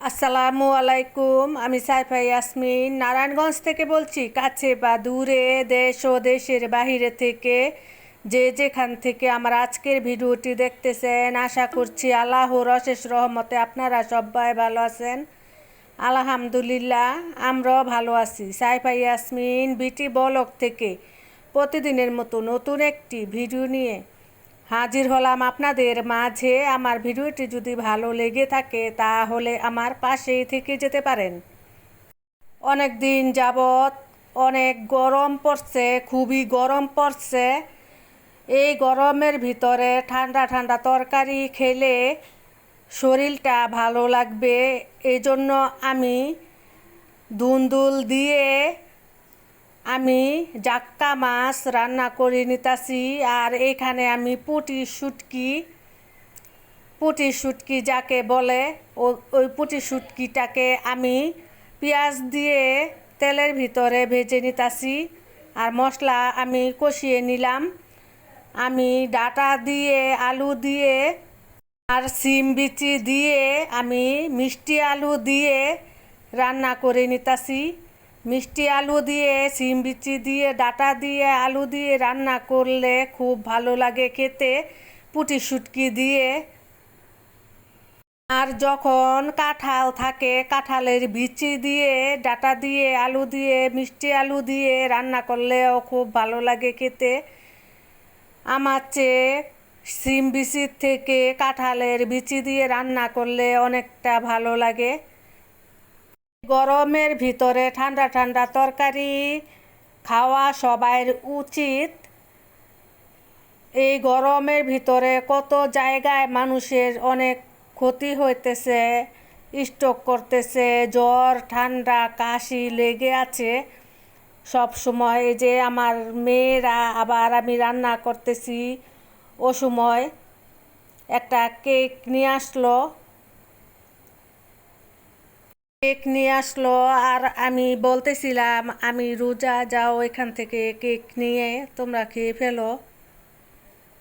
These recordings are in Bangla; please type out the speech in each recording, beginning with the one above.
আসসালামু আলাইকুম। আমি সাইফা ইয়াসমিন নারায়ণগঞ্জ থেকে বলছি। কাছে বা দূরে, দেশ ও দেশের বাহিরে থেকে যে যেখান থেকে আমার আজকের ভিডিওটি দেখতেছেন, আশা করছি আল্লাহর অশেষ রহমতে আপনারা সবাই ভালো আছেন। আলহামদুলিল্লাহ, আমরাও ভালো আছি। সাইফা ইয়াসমিন বিটি ব্লগ থেকে প্রতিদিনের মতো নতুন একটি ভিডিও নিয়ে হাজির হলাম আপনাদের মাঝে। আমার ভিডিওটি যদি ভালো লেগে থাকে তাহলে আমার পাশেই থেকে যেতে পারেন। অনেক দিন যাবৎ অনেক গরম পড়ছে, খুবই গরম পড়ছে। এই গরমের ভিতরে ঠান্ডা ঠান্ডা তরকারি খেলে শরীরটা ভালো লাগবে। এই জন্য আমি দুন্দুল দিয়ে আমি জাক্কা মাছ রান্না করে নিতাছি। আর এখানে আমি পুঁটি শুটকি যাকে বলে, ওই পুঁটি শুটকিটাকে আমি পেঁয়াজ দিয়ে তেলের ভিতরে ভেজে নিতাছি। আর মশলা আমি কষিয়ে নিলাম। আমি ডাটা দিয়ে, আলু দিয়ে আর সিম বিচি দিয়ে আমি মিষ্টি আলু দিয়ে রান্না করে নিতাছি। মিষ্টি আলু দিয়ে, সিম বিচি দিয়ে, ডাটা দিয়ে, আলু দিয়ে রান্না করলে খুব ভালো লাগে খেতে পুঁটি শুটকি দিয়ে। আর যখন কাঁঠাল থাকে, কাঁঠালের বিচি দিয়ে, ডাটা দিয়ে, আলু দিয়ে, মিষ্টি আলু দিয়ে রান্না করলেও খুব ভালো লাগে খেতে। আমার চেয়ে সিম বিচির থেকে কাঁঠালের বিচি দিয়ে রান্না করলে অনেকটা ভালো লাগে। গরমের ভিতরে ঠান্ডা ঠান্ডা তরকারি খাওয়া সবার উচিত। এই গরমের ভিতরে কত জায়গায় মানুষের অনেক ক্ষতি হইতেছে, স্ট্রোক করতেছে, জ্বর ঠান্ডা কাশি লেগে আছে সব সময়। এই যে আমার মেয়েরা, আবার আমি রান্না করতেছি ও সময় একটা কেক নিয়ে আসলো। আর আমি বলতেছিলাম, আমি রোজা, যাও এখান থেকে কেক নিয়ে তোমরা খেয়ে ফেলো।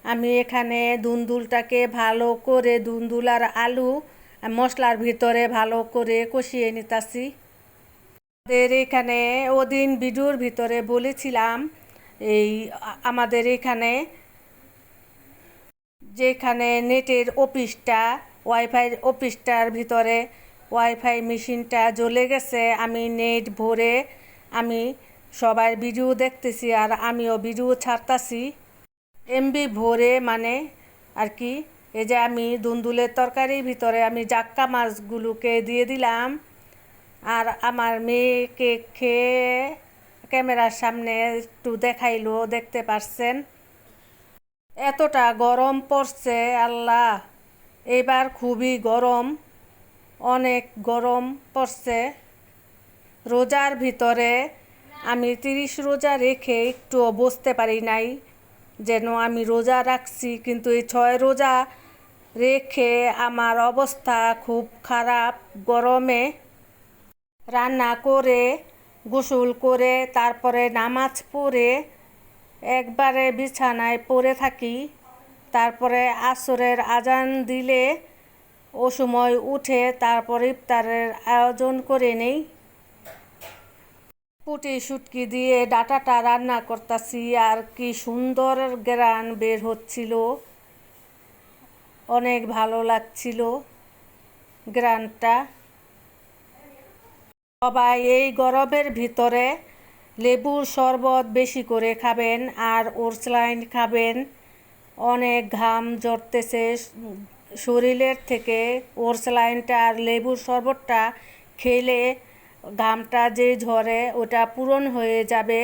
আমি এখানে দুন্দুলটাকে ভালো করে, দুন্দুল আর আলু মশলার ভিতরে ভালো করে কষিয়ে নিতাছি। আমাদের এখানে ওদিন ভিডিওর ভিতরে বলেছিলাম, এই আমাদের এখানে যেখানে নেটের অফিসটা, ওয়াইফাই অফিসটার ভিতরে ওয়াইফাই মেশিনটা জ্বলে গেছে। আমি নেট ভরে আমি সবার ভিডিও দেখতেছি আর আমিও ভিডিও ছাড়তাছি এমবি ভরে, মানে আর কি। এই যে আমি দুন্দুলের তরকারির ভিতরে আমি জাক্কা মাছগুলোকে দিয়ে দিলাম। আর আমার মেয়েকে খেয়ে ক্যামেরার সামনে একটু দেখাইলো, দেখতে পারছেন। এতটা গরম পড়ছে আল্লাহ, এবার খুবই গরম, অনেক গরম পড়ছে। রোজার ভিতরে আমি 30 রোজা রেখে একটুও বসতে পারি নাই, যেন আমি রোজা রাখছি। কিন্তু এই 6 রোজা রেখে আমার অবস্থা খুব খারাপ। গরমে রান্না করে, গোসল করে, তারপরে নামাজ পড়ে একবারে বিছানায় পড়ে থাকি। তারপরে আসরের আজান দিলে ও সময় উঠে তারপর ইফতারের আয়োজন করে নেই। পুঁটি শুটকি দিয়ে ডাটাটা রান্না করতেছি, আর কি সুন্দর গ্রান বের হচ্ছিল, অনেক ভালো লাগছিল গ্রানটা। সবাই এই গরমের ভিতরে লেবুর শরবত বেশি করে খাবেন আর ওরসলাইন খাবেন। অনেক ঘাম ঝরতেছে শরীরের থেকে, ওরসলাইনটা আর লেবুর শরবতটা খেলে ঘামটা যে ঝরে ওটা পূরণ হয়ে যাবে,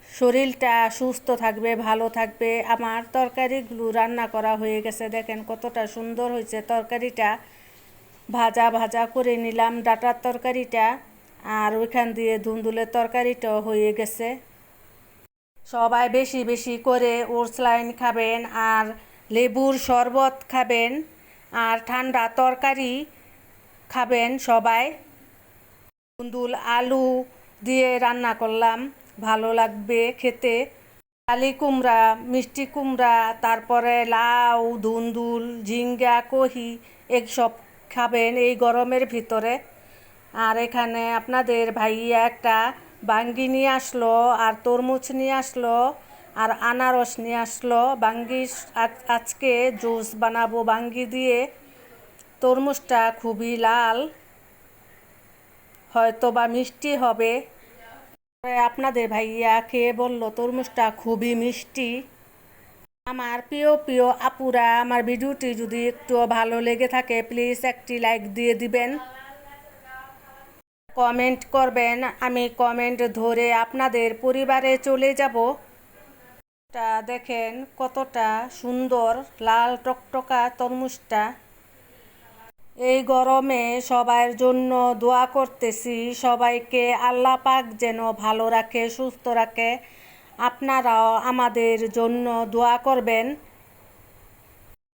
শরীরটা সুস্থ থাকবে, ভালো থাকবে। আমার তরকারিগুলো রান্না করা হয়ে গেছে, দেখেন কতটা সুন্দর হয়েছে তরকারিটা। ভাজা ভাজা করে নিলাম ডাটার তরকারিটা, আর ওইখান দিয়ে ধুন্দুলের তরকারিটাও হয়ে গেছে। সবাই বেশি বেশি করে ওরসলাইন খাবেন আর লেবুর শরবত খাবেন আর ঠান্ডা তরকারি খাবেন সবাই। ধুন্দুল আলু দিয়ে রান্না করলাম, ভালো লাগবে খেতে। কালি কুমড়া, মিষ্টি কুমড়া, তারপরে লাউ, ধুন্দুল, ঝিঙ্গা, কহি, এসব খাবেন এই গরমের ভিতরে। আর এখানে আপনাদের ভাইয়া একটা বাঙ্গি নিয়ে আসলো, আর তরমুজ নিয়ে আসলো, আর আনারস নিয়ে আসলো। বাঙ্গি আজকে জুস বানাবো বাঙ্গি দিয়ে। তরমুজটা খুবই লাল, হয়তো বা মিষ্টি হবে। আপনাদের ভাইয়া খেয়ে বলল তরমুজটা খুবই মিষ্টি। আমার প্রিয় প্রিয় আপুরা, আমার ভিডিওটি যদি একটু ভালো লেগে থাকে প্লিজ একটি লাইক দিয়ে দিবেন, কমেন্ট করবেন। আমি কমেন্ট ধরে আপনাদের পরিবারে চলে যাব। তা দেখেন কতটা সুন্দর লাল টকটকা তরমুজটা। এই গরমে সবার জন্য দোয়া করতেছি, সবাইকে আল্লাহ পাক যেন ভালো রাখে, সুস্থ রাখে। আপনারাও আমাদের জন্য দোয়া করবেন।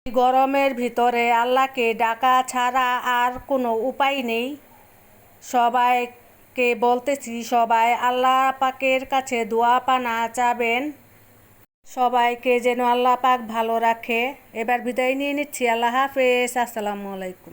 এই গরমের ভিতরে আল্লাহকে ডাকা ছাড়া আর কোনো উপায় নেই। সবাইকে বলতেছি, সবাই আল্লাহ পাকের কাছে দোয়া পানা চাবেন, সবাইকে যেন আল্লাহ পাক ভালো রাখে। এবার বিদায় নিয়ে নিচ্ছি। আল্লাহ হাফেজ, আসসালামু আলাইকুম।